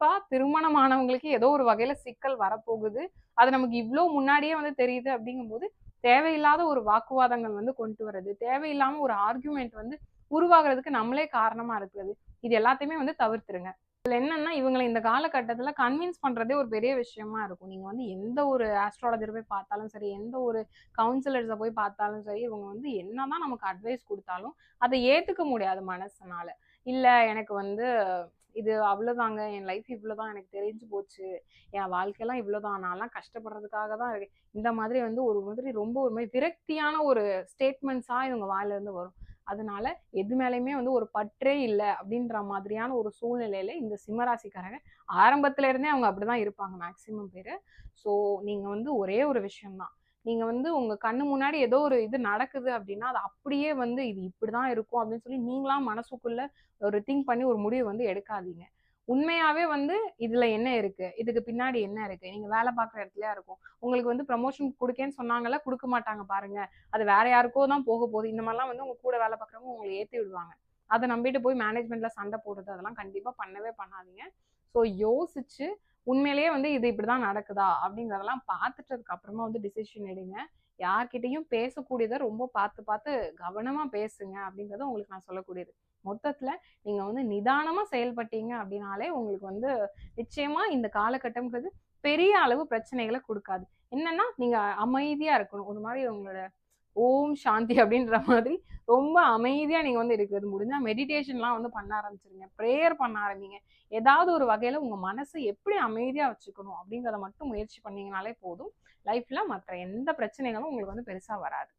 கண்டிப்பா திருமணமானவங்களுக்கு ஏதோ ஒரு வகையில சிக்கல் வரப்போகுது. அது நமக்கு இவ்ளோ முன்னாடியே வந்து தெரியுது அப்படிங்கும்போது, தேவையில்லாத ஒரு வாக்குவாதங்கள் வந்து கொண்டு வர்றது, தேவையில்லாம ஒரு ஆர்குமென்ட் வந்து உருவாகுறதுக்கு நம்மளே காரணமா இருக்கிறது. இது எல்லாத்தையுமே வந்து தவிர்த்துருங்க. இதுல என்னன்னா, இவங்கள இந்த காலகட்டத்துல கன்வின்ஸ் பண்றதே ஒரு பெரிய விஷயமா இருக்கும். நீங்க வந்து எந்த ஒரு ஆஸ்ட்ராலஜர போய் பார்த்தாலும் சரி, எந்த ஒரு கவுன்சிலர்ஸ போய் பார்த்தாலும் சரி, இவங்க வந்து என்னதான் நமக்கு அட்வைஸ் குடுத்தாலும், அத ஏத்துக்க முடியாது மனசுனால. இல்ல எனக்கு வந்து இது அவ்வளோதாங்க. என் லைஃப் இவ்வளோதான். எனக்கு தெரிஞ்சு போச்சு. என் வாழ்க்கைலாம் இவ்வளோதான். நான்லாம் கஷ்டப்படுறதுக்காக தான் இருக்கேன். இந்த மாதிரி வந்து ஒரு மாதிரி ரொம்ப ஒரு மாரி விரக்தியான ஒரு ஸ்டேட்மெண்ட்ஸா இவங்க வாயிலருந்து வரும். அதனால எது மேலயுமே வந்து ஒரு பற்றே இல்ல அப்படின்ற மாதிரியான ஒரு சூழ்நிலையில இந்த சிம்மராசிக்காரங்க ஆரம்பத்துல இருந்தே அவங்க அப்படிதான் இருப்பாங்க மேக்ஸிமம் பேரு. ஸோ நீங்க வந்து ஒரே ஒரு விஷயம் தான். நீங்க வந்து உங்க கண்ணு முன்னாடி ஏதோ ஒரு இது நடக்குது அப்படின்னா, அது அப்படியே வந்து இது இப்படிதான் இருக்கும் அப்படின்னு சொல்லி நீங்களா மனசுக்குள்ள ஒரு திங்க் பண்ணி ஒரு முடிவு வந்து எடுக்காதீங்க. உண்மையாவே வந்து இதுல என்ன இருக்கு? இதுக்கு பின்னாடி என்ன இருக்கு? நீங்க வேலை பார்க்குற இடத்துலயா இருக்கும். உங்களுக்கு வந்து ப்ரமோஷன் குடுக்கேன்னு சொன்னாங்கல்ல, குடுக்க மாட்டாங்க பாருங்க. அது வேற யாருக்கோ தான் போக போகுது. இந்த மாரிலாம் வந்து உங்க கூட வேலை பார்க்குறவங்க உங்கள ஏத்தி விடுவாங்க. அத நம்பிட்டு போய் மேனேஜ்மென்ட்ல சண்டை போடுறது அதெல்லாம் கண்டிப்பா பண்ணவே பண்ணாதீங்க. ஸோ யோசிச்சு உண்மையிலேயே வந்து இது இப்படிதான் நடக்குதா? அப்படிங்கிறதெல்லாம் பார்த்துட்டதுக்கு அப்புறமா வந்து டிசிஷன் எடுங்க. யார்கிட்டயும் பேசக்கூடியத ரொம்ப பார்த்து பார்த்து கவனமா பேசுங்க அப்படிங்கிறத உங்களுக்கு நான் சொல்லக்கூடியது. மொத்தத்துல நீங்க வந்து நிதானமா செயல்பட்டீங்க அப்படின்னாலே உங்களுக்கு வந்து நிச்சயமா இந்த காலகட்டம்ங்கிறது பெரிய அளவு பிரச்சனைகள குடுக்காது. என்னன்னா, நீங்க அமைதியா இருக்கணும். ஒரு மாரி உங்களோட ஓம் சாந்தி அப்படின்ற மாதிரி ரொம்ப அமைதியா நீங்க வந்து இருக்கிறது. முடிஞ்சா மெடிடேஷன்லாம் வந்து பண்ண ஆரம்பிச்சுருங்க. பிரேயர் பண்ண ஆரம்பிங்க. ஏதாவது ஒரு வகையில உங்க மனச எப்படி அமைதியா வச்சுக்கணும் அப்படிங்கிறத மட்டும் முயற்சி பண்ணீங்கனாலே போதும். லைஃப்ல மத்த எந்த பிரச்சனைகளும் உங்களுக்கு வந்து பெருசா வராது.